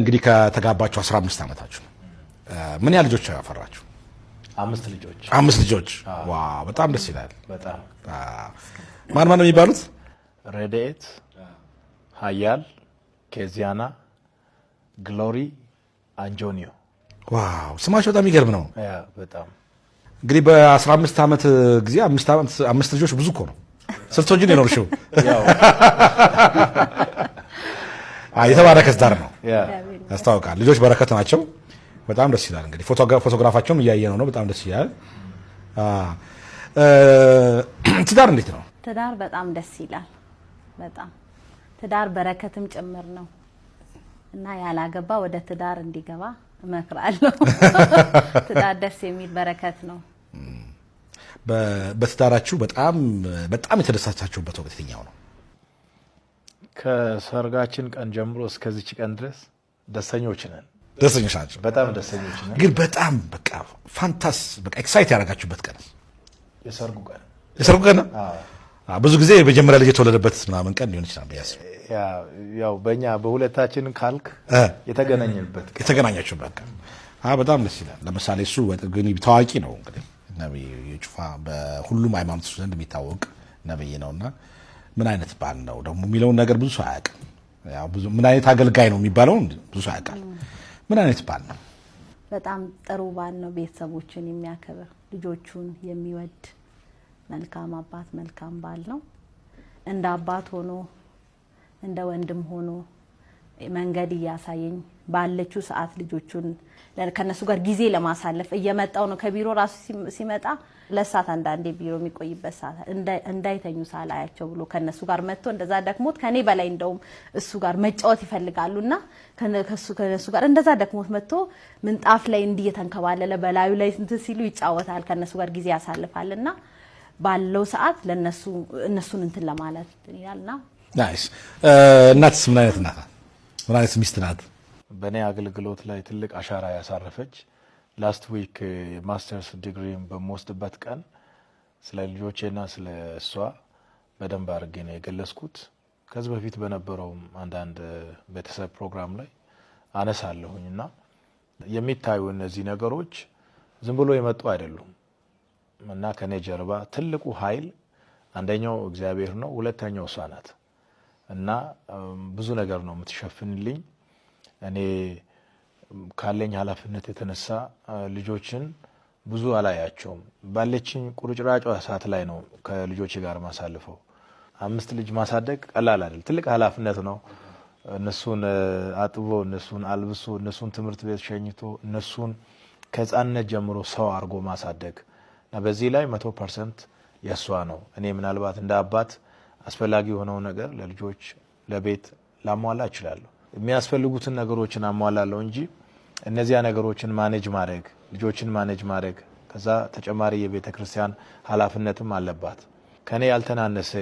እንግዲህ ከተጋባችሁ 15 ዓመታችሁ ምን ያህል ልጆች አፈራችሁ? 5 ልጆች። 5 ልጆች። ዋው በጣም ደስ ይላል። በጣም ማን ነው የሚባሉት? ረድኤት፣ ሀያል፣ ኬዚያና፣ ግሎሪ፣ አንጆኒዮ። ዋው ስማቸው በጣም ይገርም ነው። በጣም እንግዲህ በ15 ዓመት ጊዜ 5 ልጆች ብዙ እኮ ነው። ስንት ልጅ ነው የኖርሽው? የተባረከ ትዳር ነው ያስታውቃል። ልጆች በረከት ናቸው። በጣም ደስ ይላል። እንግዲህ ፎቶግራፋቸውም እያየነው ነው። በጣም ደስ ይላል። ትዳር እንዴት ነው? ትዳር በጣም ደስ ይላል። በጣም ትዳር በረከትም ጭምር ነው እና ያላገባ ወደ ትዳር እንዲገባ እመክራለሁ። ትዳር ደስ የሚል በረከት ነው። በትዳራችሁ በጣም የተደሳቻችሁበት ወቅት የትኛው ነው? ከሰርጋችን ቀን ጀምሮ እስከዚች ቀን ድረስ ደስተኞች ነን። ደስተኞች ናቸው። በጣም ደስተኞች ነን። ግን በጣም በቃ ፋንታስ በቃ ኤክሳይት ያደረጋችሁበት ቀን የሰርጉ ቀን። የሰርጉ ቀን ብዙ ጊዜ የመጀመሪያ ልጅ የተወለደበት ምናምን ቀን ሊሆን ይችላል ብያስ ያው በእኛ በሁለታችን ካልክ የተገናኘንበት የተገናኛችሁበት ቀን በጣም ደስ ይላል። ለምሳሌ እሱ ግን ታዋቂ ነው እንግዲህ ነብይ ጩፋ በሁሉም ሃይማኖት ዘንድ የሚታወቅ ነብይ ነውና ምን አይነት ባል ነው ደግሞ የሚለውን ነገር ብዙ ሰው አያውቅም። ያው ብዙ ምን አይነት አገልጋይ ነው የሚባለው ብዙ ሰው ያውቃል። ምን አይነት ባል ነው? በጣም ጥሩ ባል ነው። ቤተሰቦችን የሚያከብር ልጆቹን የሚወድ መልካም አባት፣ መልካም ባል ነው። እንደ አባት ሆኖ እንደ ወንድም ሆኖ መንገድ እያሳየኝ ባለችው ሰዓት ልጆቹን ከነሱ ጋር ጊዜ ለማሳለፍ እየመጣው ነው። ከቢሮ ራሱ ሲመጣ ለሰዓት አንዳንዴ ቢሮ የሚቆይበት ሰዓት እንዳይተኙ ሳላያቸው ብሎ ከነሱ ጋር መጥቶ እንደዛ ደክሞት ከኔ በላይ እንደውም እሱ ጋር መጫወት ይፈልጋሉና ከነሱ ጋር እንደዛ ደክሞት መጥቶ ምንጣፍ ላይ እንዲየተንከባለለ በላዩ ላይ እንትን ሲሉ ይጫወታል። ከነሱ ጋር ጊዜ ያሳልፋልና ባለው ሰዓት ለነሱ እነሱን እንትን ለማለት ይላልና ናይስ። እናትስ ምን አይነት ናት? ምን አይነት ሚስት ናት? በእኔ አገልግሎት ላይ ትልቅ አሻራ ያሳረፈች ላስት ዊክ ማስተርስ ዲግሪን በመወስድበት ቀን ስለ ልጆቼና ስለ እሷ በደንብ አድርጌ ነው የገለጽኩት። ከዚህ በፊት በነበረውም አንዳንድ ቤተሰብ ፕሮግራም ላይ አነሳለሁኝና የሚታዩ እነዚህ ነገሮች ዝም ብሎ የመጡ አይደሉም እና ከኔ ጀርባ ትልቁ ኃይል አንደኛው እግዚአብሔር ነው፣ ሁለተኛው እሷ ናት እና ብዙ ነገር ነው የምትሸፍንልኝ። እኔ ካለኝ ኃላፊነት የተነሳ ልጆችን ብዙ አላያቸውም። ባለችኝ ቁርጭራጯ ሰዓት ላይ ነው ከልጆች ጋር ማሳልፈው። 5 ልጅ ማሳደግ ቀላል አይደል፣ ትልቅ ኃላፊነት ነው። እነሱን አጥቦ እነሱን አልብሶ እነሱን ትምህርት ቤት ሸኝቶ እነሱን ከህፃንነት ጀምሮ ሰው አድርጎ ማሳደግ እና በዚህ ላይ 100% የሷ ነው። እኔ ምናልባት እንደ አባት አስፈላጊ የሆነው ነገር ለልጆች ለቤት ላሟላ እችላለሁ። የሚያስፈልጉትን ነገሮችን አሟላለሁ እንጂ እነዚያ ነገሮችን ማኔጅ ማድረግ ልጆችን ማኔጅ ማድረግ ከዛ ተጨማሪ የቤተ ክርስቲያን ኃላፊነትም አለባት። ከኔ ያልተናነሰ